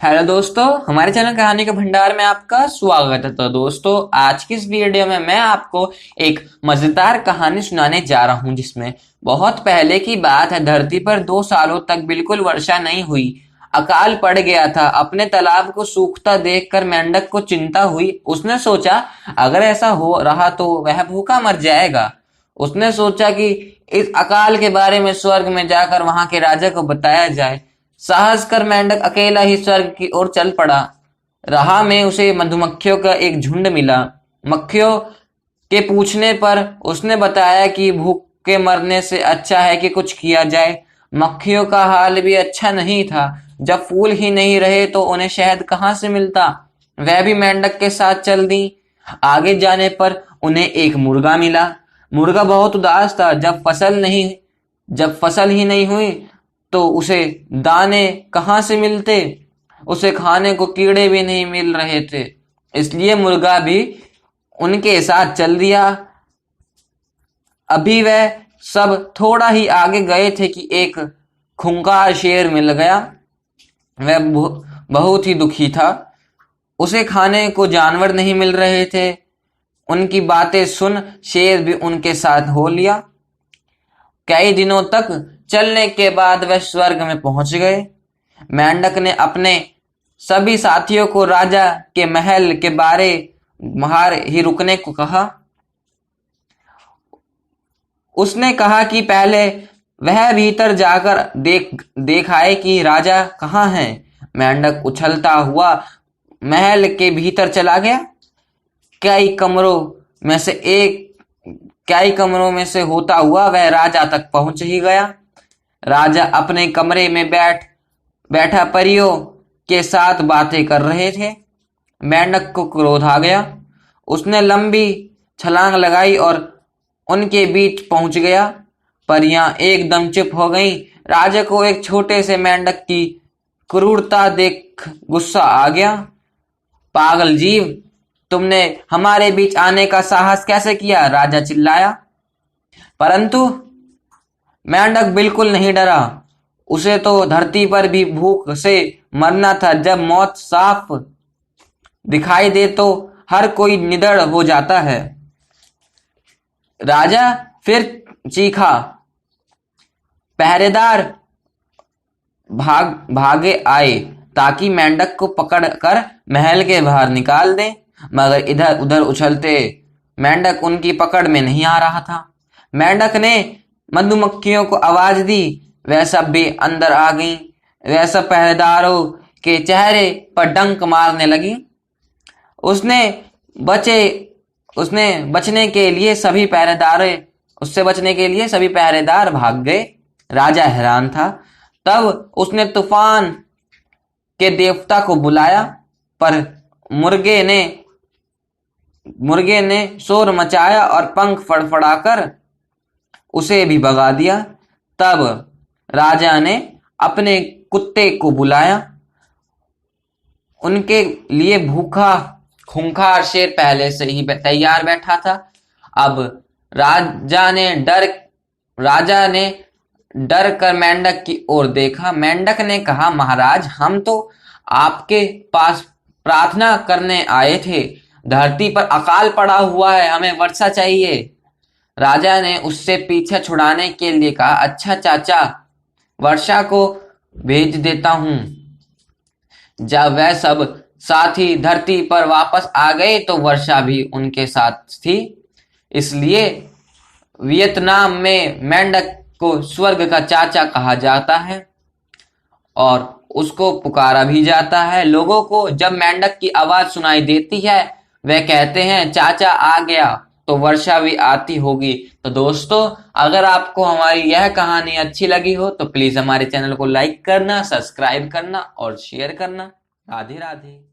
Hello दोस्तों, हमारे channel कहानी के भंडार में आपका स्वागत है। तो दोस्तों, आज की इस वीडियो में मैं आपको एक मजेदार कहानी सुनाने जा रहा हूं, जिसमें बहुत पहले की बात है। धरती पर 2 सालों तक बिल्कुल वर्षा नहीं हुई। अकाल पड़ गया था। अपने तालाब को सूखता देखकर मेंढक को चिंता हुई। उसने सोचा, अगर ऐसा हो रहा तो वह भूखा मर जाएगा। उसने सोचा कि इस अकाल के बारे में स्वर्ग में जाकर वहां के राजा को बताया जाए। साहस कर मेंढक अकेला ही स्वर्ग की ओर चल पड़ा। राह में उसे मधुमक्खियों का एक झुंड मिला। मक्खियों के पूछने पर उसने बताया कि भूख के मरने से अच्छा है कि कुछ किया जाए। मक्खियों का हाल भी अच्छा नहीं था। जब फूल ही नहीं रहे तो उन्हें शहद कहाँ से मिलता। वह भी मेंढक के साथ चल दी। आगे जाने पर उन्हें एक मुर्गा मिला। मुर्गा बहुत उदास था। जब फसल ही नहीं हुई तो उसे दाने कहाँ से मिलते। उसे खाने को कीड़े भी नहीं मिल रहे थे। इसलिए मुर्गा भी उनके साथ चल दिया। अभी वह सब थोड़ा ही आगे गए थे कि एक खूंखार शेर मिल गया। वह बहुत ही दुखी था। उसे खाने को जानवर नहीं मिल रहे थे। उनकी बातें सुन शेर भी उनके साथ हो लिया। कई दिनों तक चलने के बाद वह स्वर्ग में पहुंच गए। मेंढक ने अपने सभी साथियों को राजा के महल के बाहर ही रुकने को कहा। उसने कहा कि पहले वह भीतर जाकर देख आए कि राजा कहाँ है। मेंढक उछलता हुआ महल के भीतर चला गया। कई कमरों में से होता हुआ वह राजा तक पहुंच ही गया। राजा अपने कमरे में बैठा परियों के साथ बातें कर रहे थे। मेंढक को क्रोध आ गया। उसने लंबी छलांग लगाई और उनके बीच पहुंच गया। परियां एकदम चुप हो गईं। राजा को एक छोटे से मेंढक की क्रूरता देख गुस्सा आ गया। पागल जीव, तुमने हमारे बीच आने का साहस कैसे किया? राजा चिल्लाया। परंतु मेंढक बिल्कुल नहीं डरा। उसे तो धरती पर भी भूख से मरना था। जब मौत साफ दिखाई दे तो हर कोई निडर हो जाता है। राजा फिर चीखा। पहरेदार भागे आए ताकि मेंढक को पकड़कर महल के बाहर निकाल दें, मगर इधर उधर उछलते मेंढक उनकी पकड़ में नहीं आ रहा था। मेंढक ने मधुमक्खियों को आवाज दी। वह सब भी अंदर आ गईं। वह सब पहरेदारों के चेहरे पर डंक मारने लगी। उसने बचने के लिए सभी पहरेदार भाग गए। राजा हैरान था। तब उसने तूफान के देवता को बुलाया, पर मुर्गे ने शोर मचाया और पंख फड़फड़ाकर उसे भी भगा दिया। तब राजा ने अपने कुत्ते को बुलाया। उनके लिए भूखा खूंखार शेर पहले से ही तैयार बैठा था। अब राजा ने डर कर मेंढक की ओर देखा। मेंढक ने कहा, महाराज, हम तो आपके पास प्रार्थना करने आए थे। धरती पर अकाल पड़ा हुआ है, हमें वर्षा चाहिए। राजा ने उससे पीछे छुड़ाने के लिए कहा, अच्छा चाचा, वर्षा को भेज देता हूं। जब वह सब साथी धरती पर वापस आ गए तो वर्षा भी उनके साथ थी। इसलिए वियतनाम में मेंढक को स्वर्ग का चाचा कहा जाता है और उसको पुकारा भी जाता है। लोगों को जब मेंढक की आवाज सुनाई देती है, वे कहते हैं, चाचा आ गया, तो वर्षा भी आती होगी। तो दोस्तों, अगर आपको हमारी यह कहानी अच्छी लगी हो तो प्लीज हमारे चैनल को लाइक करना, सब्सक्राइब करना और शेयर करना। राधे राधे।